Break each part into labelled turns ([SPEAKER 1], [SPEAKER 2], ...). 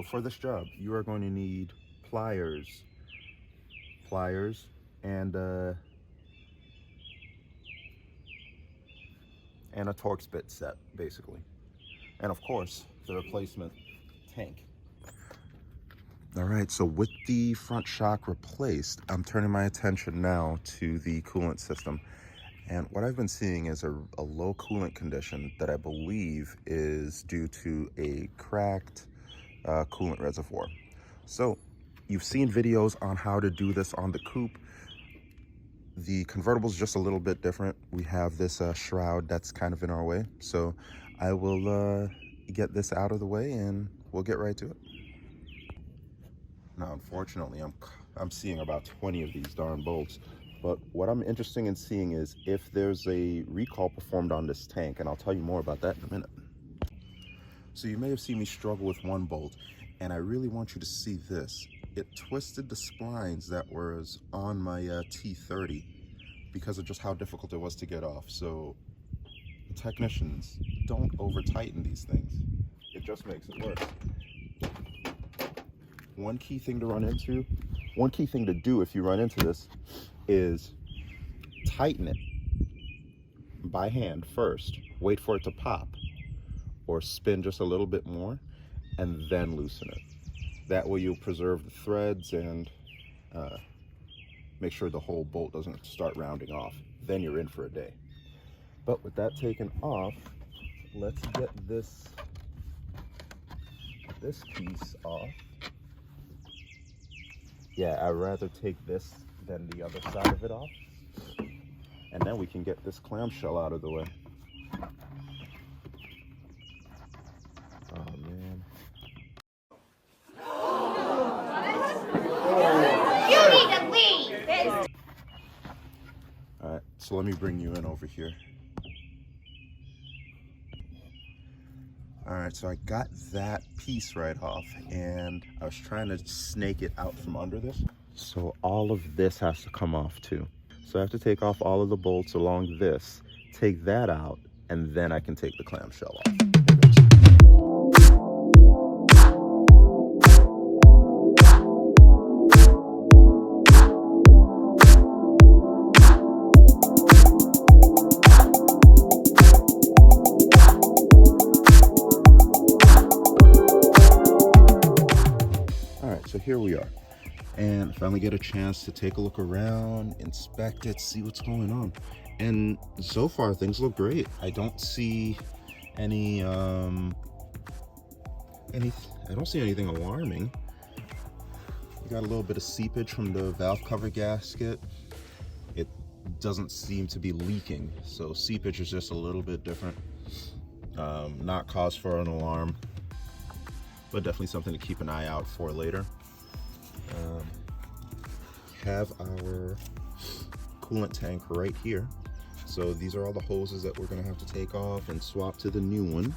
[SPEAKER 1] for this job, you are going to need pliers, and a Torx bit set, basically. And of course, the replacement tank. All right, so with the front shock replaced, I'm turning my attention now to the coolant system. And what I've been seeing is a low coolant condition that I believe is due to a cracked coolant reservoir. So you've seen videos on how to do this on the coupe. The Convertible is just a little bit different. We have this shroud that's kind of in our way. So I will get this out of the way and we'll get right to it. Now, unfortunately, I'm seeing about 20 of these darn bolts. But what I'm interested in seeing is if there's a recall performed on this tank, and I'll tell you more about that in a minute. So you may have seen me struggle with one bolt, and I really want you to see this. It twisted the splines that was on my T30 because of just how difficult it was to get off. So technicians, don't over tighten these things. It just makes it worse. One key thing to do if you run into this is tighten it by hand first, wait for it to pop, or spin just a little bit more, and then loosen it. That way you'll preserve the threads and make sure the whole bolt doesn't start rounding off. Then you're in for a day. But with that taken off, let's get this piece off. Yeah, I'd rather take this than the other side of it off. And then we can get this clamshell out of the way. Oh, man.
[SPEAKER 2] You need to leave!
[SPEAKER 1] All right, so let me bring you in over here. All right, so I got that piece right off, and I was trying to snake it out from under this. So all of this has to come off too. So I have to take off all of the bolts along this, take that out, and then I can take the clamshell off. So here we are, and finally get a chance to take a look around, inspect it, see what's going on. And so far things look great. I don't see any I don't see anything alarming. We got a little bit of seepage from the valve cover gasket. It doesn't seem to be leaking, so seepage is just a little bit different. Not cause for an alarm, but definitely something to keep an eye out for later. Have our coolant tank right here. So these are all the hoses that we're going to have to take off and swap to the new one.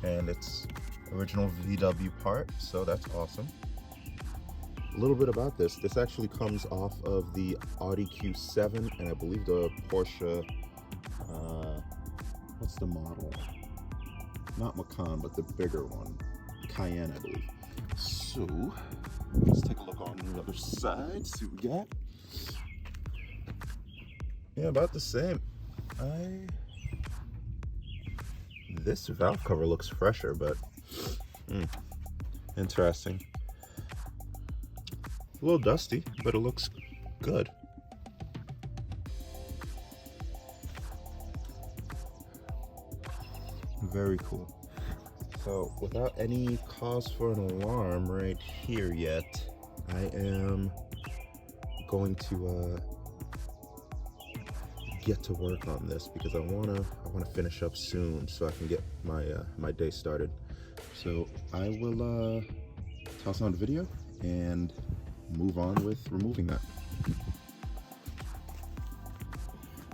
[SPEAKER 1] And it's original VW part, so that's awesome. A little bit about this. This actually comes off of the Audi Q7 and I believe the Porsche, what's the model? Not Macan, but the bigger one. Cayenne, I believe. So let's take a look on the other side, see what we got. Yeah, about the same. This valve cover looks fresher, but interesting. A little dusty, but it looks good. Very cool. So without any cause for an alarm right here yet, I am going to get to work on this because I wanna finish up soon so I can get my my day started. So I will toss on the video and move on with removing that.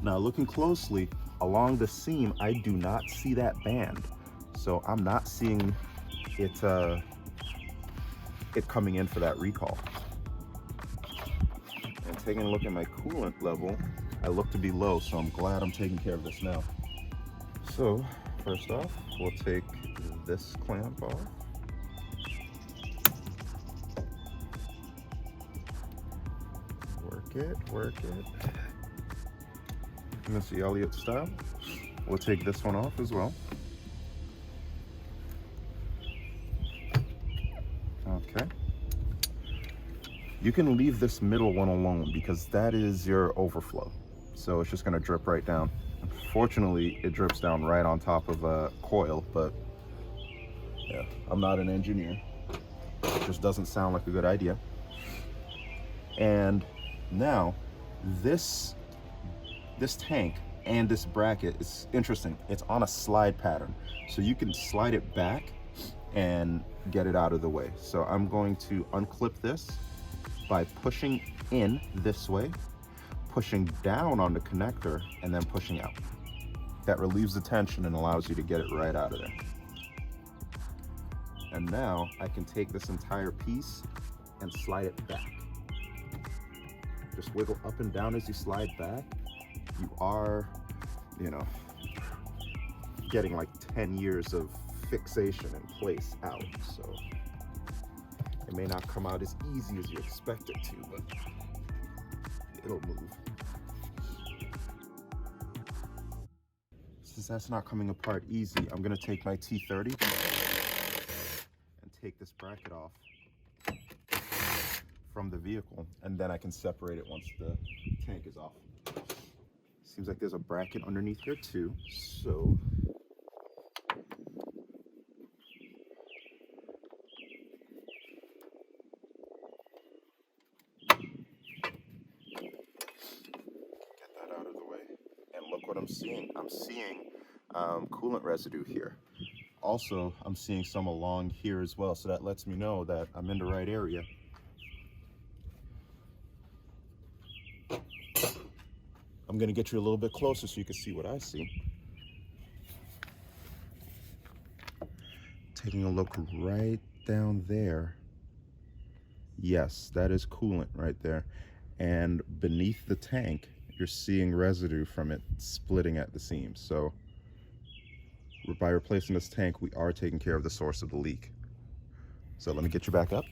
[SPEAKER 1] Now looking closely along the seam, I do not see that band. So I'm not seeing it coming in for that recall. And taking a look at my coolant level, I look to be low, so I'm glad I'm taking care of this now. So first off, we'll take this clamp off. Work it. Missy Elliott style. We'll take this one off as well. Okay. You can leave this middle one alone because that is your overflow. So it's just gonna drip right down. Unfortunately, it drips down right on top of a coil, but yeah, I'm not an engineer. It just doesn't sound like a good idea. And now this tank and this bracket is interesting. It's on a slide pattern, so you can slide it back and get it out of the way. So I'm going to unclip this by pushing in this way, pushing down on the connector, and then pushing out. That relieves the tension and allows you to get it right out of there. And now I can take this entire piece and slide it back. Just wiggle up and down as you slide back. You are, you know, getting like 10 years of fixation in place out. So it may not come out as easy as you expect it to, but it'll move. Since that's not coming apart easy, I'm gonna take my T30 and take this bracket off from the vehicle, and then I can separate it once the tank is off. Seems like there's a bracket underneath here too, so get that out of the way. And look what I'm seeing. I'm seeing coolant residue here. Also, I'm seeing some along here as well, so that lets me know that I'm in the right area. I'm gonna get you a little bit closer so you can see what I see. Taking a look right down there. Yes, that is coolant right there. And beneath the tank, you're seeing residue from it splitting at the seams. So by replacing this tank, we are taking care of the source of the leak. So let me get you back up.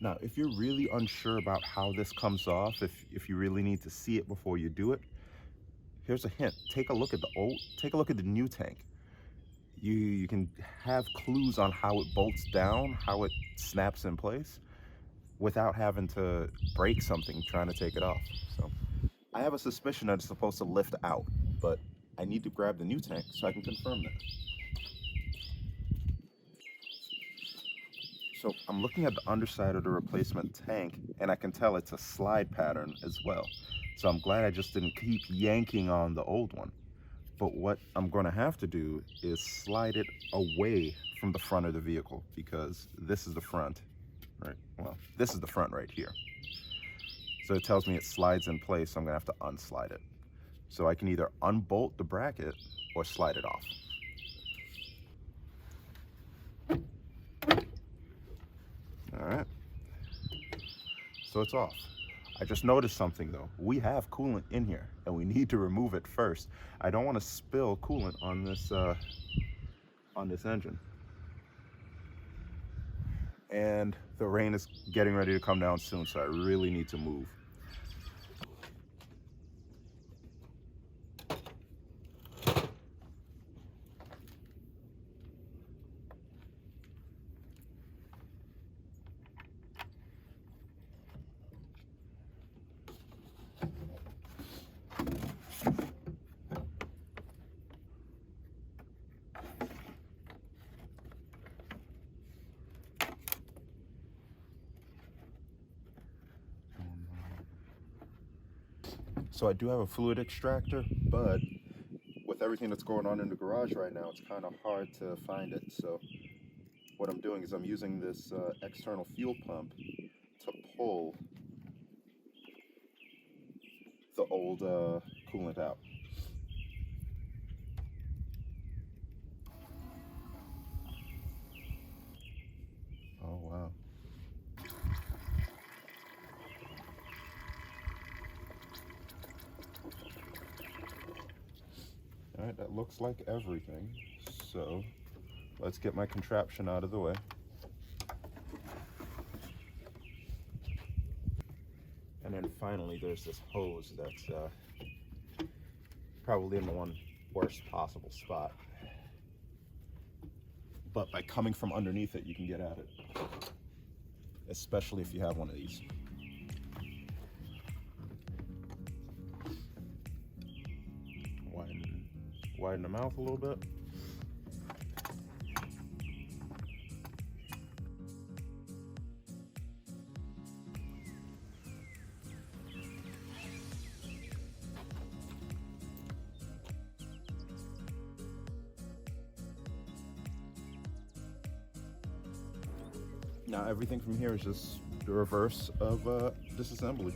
[SPEAKER 1] Now, if you're really unsure about how this comes off, if you really need to see it before you do it, here's a hint. Take a look at the new tank. You can have clues on how it bolts down, how it snaps in place, without having to break something trying to take it off. So I have a suspicion that it's supposed to lift out, but I need to grab the new tank so I can confirm that. So I'm looking at the underside of the replacement tank, and I can tell it's a slide pattern as well. So I'm glad I just didn't keep yanking on the old one. But what I'm going to have to do is slide it away from the front of the vehicle, because this is the front, right? Well, this is the front right here. So it tells me it slides in place, so I'm going to have to unslide it. So I can either unbolt the bracket or slide it off. All right, so it's off. I just noticed something though. We have coolant in here and we need to remove it first. I don't want to spill coolant on this engine. And the rain is getting ready to come down soon, so I really need to move. So I do have a fluid extractor, but with everything that's going on in the garage right now, it's kind of hard to find it. So what I'm doing is I'm using this external fuel pump to pull the old coolant out. Oh, wow. All right, that looks like everything. So let's get my contraption out of the way. And then finally, there's this hose that's probably in the one worst possible spot. But by coming from underneath it, you can get at it. Especially if you have one of these. Widen the mouth a little bit. Now everything from here is just the reverse of disassembly.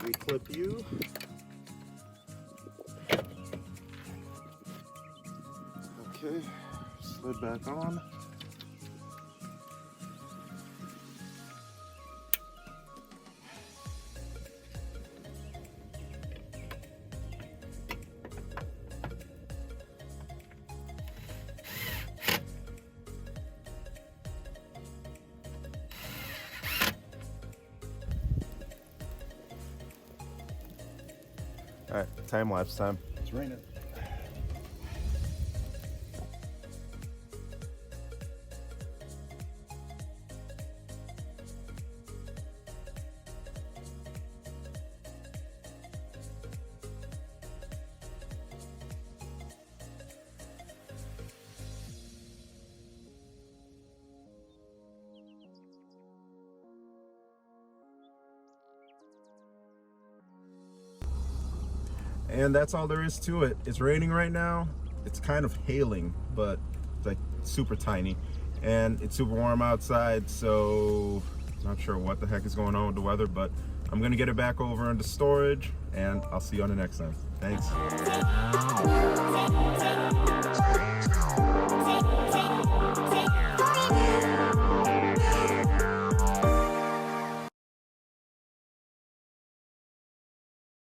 [SPEAKER 1] Reclip you. Okay, slid back on. All right, time lapse time. It's raining. And that's all there is to it. It's raining right now. It's kind of hailing, but it's like super tiny. And it's super warm outside, so not sure what the heck is going on with the weather, but I'm gonna get it back over into storage, and I'll see you on the next time. Thanks.